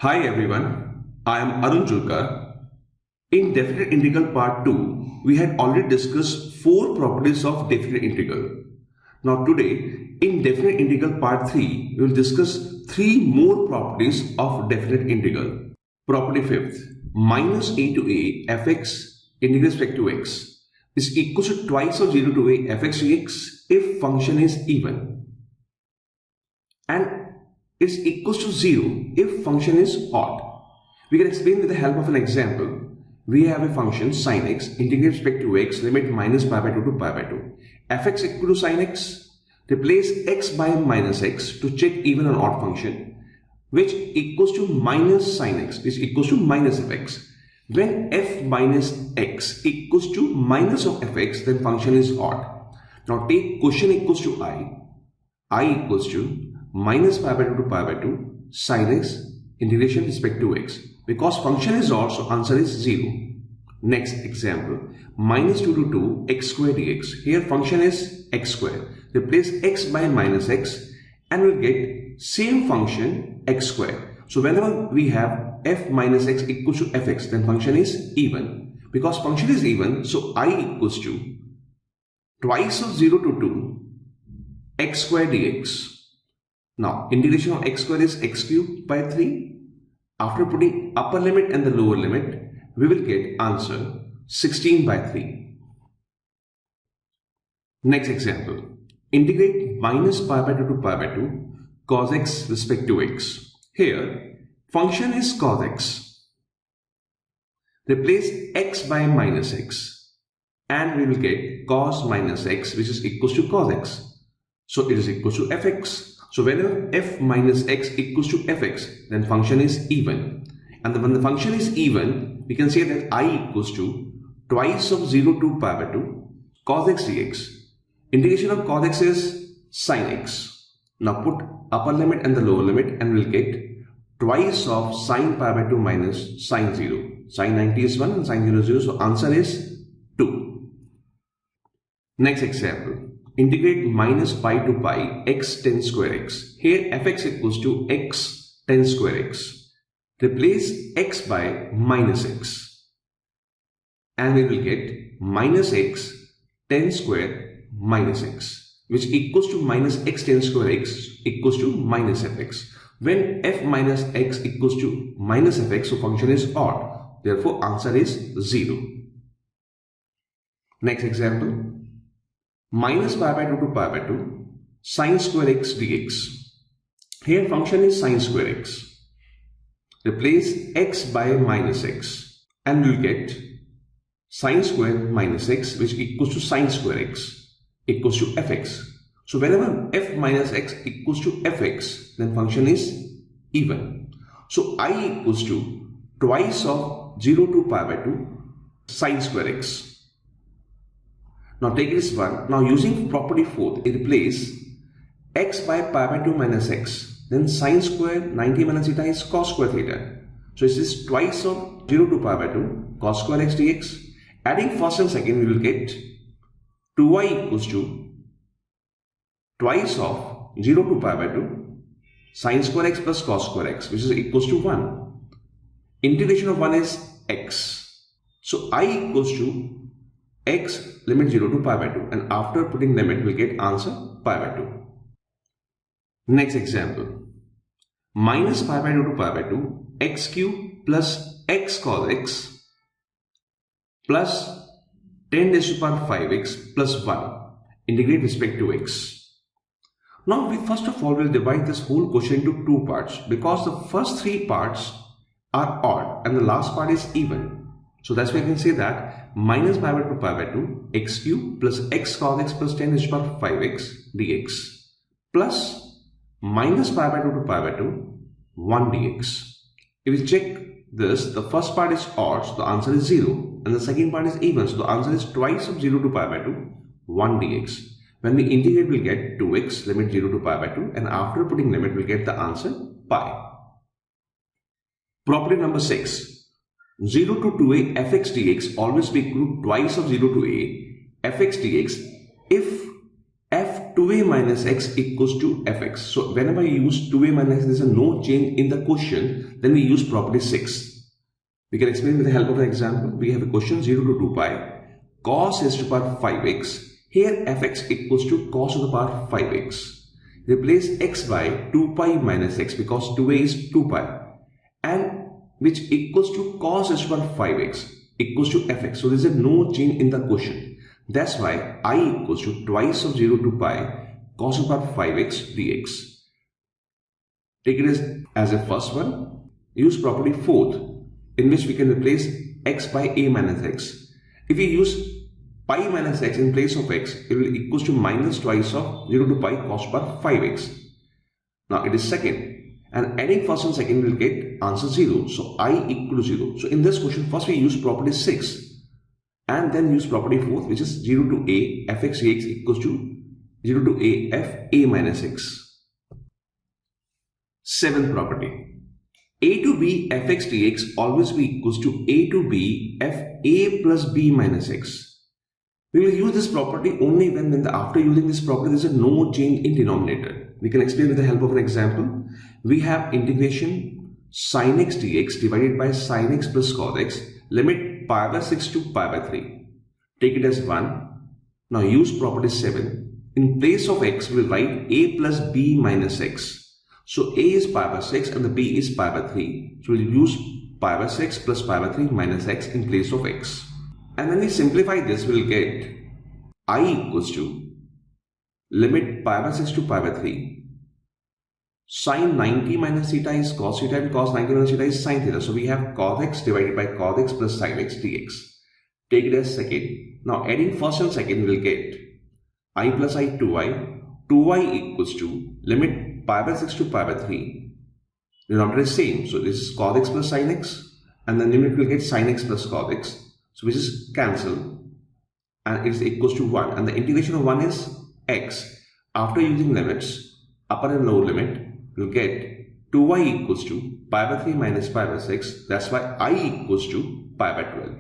Hi everyone, I am JULKA. In definite integral part 2, we had already discussed 4 properties of definite integral. Now today, in definite integral part 3, we will discuss 3 more properties of definite integral. Property 5th, minus a to a fx integral respect to x is equal to twice of 0 to a fx dx if function is even. And is equals to 0 if function is odd. We can explain with the help of an example. We have a function sin x integrate respect to x limit minus pi by 2 to pi by 2. Fx equal to sin x. Replace x by minus x to check even or odd function, which equals to minus sin x is equals to minus fx. When f minus x equals to minus of fx, then function is odd. Now take quotient equals to I equals to minus pi by 2 to pi by 2 sin x integration respect to x. Because function is odd, so answer is 0. Next example, minus 2 to 2 x square dx. Here function is x square. Replace x by minus x and we'll get same function x square. So whenever we have f minus x equals to fx, then function is even. Because function is even, so I equals to twice of 0 to 2 x square dx. Now, integration of x square is x cubed by 3. After putting upper limit and the lower limit, we will get answer 16 by 3. Next example, integrate minus pi by 2 to pi by 2 cos x respect to x. Here, function is cos x. Replace x by minus x and we will get cos minus x, which is equals to cos x. So, it is equals to fx. So whenever f minus x equals to fx, then function is even. And when the function is even, we can say that I equals to twice of 0 to pi by 2 cos x dx. Integration of cos x is sin x. Now put upper limit and the lower limit and we'll get twice of sin pi by 2 minus sin 0. Sin 90 is 1 and sin 0 is 0. So answer is 2. Next example. Integrate minus pi to pi x 10 square x. Here fx equals to x 10 square x. Replace x by minus x. And we will get minus x 10 square minus x, which equals to minus x 10 square x equals to minus fx. When f minus x equals to minus fx, so function is odd. Therefore, answer is 0. Next example. Minus pi by 2 to pi by 2 sin square x dx. Here function is sin square x. Replace x by minus x and we'll get sin square minus x, which equals to sin square x equals to fx. So whenever f minus x equals to fx, then function is even. So I equals to twice of 0 to pi by 2 sin square x. Now take this one. Now using property 4th, replace x by pi by 2 minus x. Then sin square 90 minus theta is cos square theta. So this is twice of 0 to pi by 2 cos square x dx. Adding first and second, we will get 2y equals to twice of 0 to pi by 2 sin square x plus cos square x, which is equals to 1. Integration of 1 is x. So I equals to x limit 0 to pi by 2 and after putting limit we'll get answer pi by 2. Next example, minus pi by 2 to pi by 2 x cube plus x cos x plus 10 raised to power 5x plus 1 integrate respect to x. Now we first of all will divide this whole question into 2 parts because the first 3 parts are odd and the last part is even. So that's why I can say that minus pi by 2 pi by 2 x cube plus x cos x plus 10 raised to power 5x dx plus minus pi by 2 to pi by 2 1 dx. If we check this, the first part is odd, so the answer is 0 and the second part is even, so the answer is twice of 0 to pi by 2 1 dx. When we integrate, we'll get 2x limit 0 to pi by 2 and after putting limit we'll get the answer pi. Property number 6. 0 to 2a fx dx always be equal to twice of 0 to a fx dx if f2a minus x equals to fx. So whenever you use 2a minus x, there is no change in the quotient, then we use property 6. We can explain with the help of an example. We have a quotient 0 to 2 pi cos s to the power 5x. Here fx equals to cos to the power 5x. Replace x by 2 pi minus x because 2a is 2 pi, and which equals to cos s to the power 5x equals to fx. So there is no change in the quotient. That's why I equals to twice of 0 to pi cos to the power 5x dx. Take it as a first one. Use property fourth, in which we can replace x by a minus x. If we use pi minus x in place of x, it will equals to minus twice of 0 to pi cos to the power 5x. Now it is second, and adding first and second will get answer 0. So I equal to 0. So in this question, first we use property 6 and then use property 4th, which is 0 to a fx dx equals to 0 to a f a minus x. Seventh property. A to b fx dx always be equals to a to b f a plus b minus x. We will use this property only when after using this property there is no change in denominator. We can explain with the help of an example. We have integration sin x dx divided by sin x plus cos x, limit pi by 6 to pi by 3. Take it as 1. Now use property 7. In place of x, we will write a plus b minus x. So a is pi by 6 and the b is pi by 3. So we will use pi by 6 plus pi by 3 minus x in place of x. And when we simplify this, we will get I equals to limit pi by 6 to pi by 3. Sin 90 minus theta is cos theta and cos 90 minus theta is sin theta. So we have cos x divided by cos x plus sin x dx. Take it as second. Now adding first and second, we will get I plus I 2i. 2i equals to limit pi by 6 to pi by 3. The denominator is same. So this is cos x plus sin x, and then limit will get sin x plus cos x. So which is cancel, and it is equals to 1, and the integration of 1 is x. After using limits, upper and lower limit, we'll get 2y equals to pi by 3 minus pi by 6. That's why I equals to pi by 12.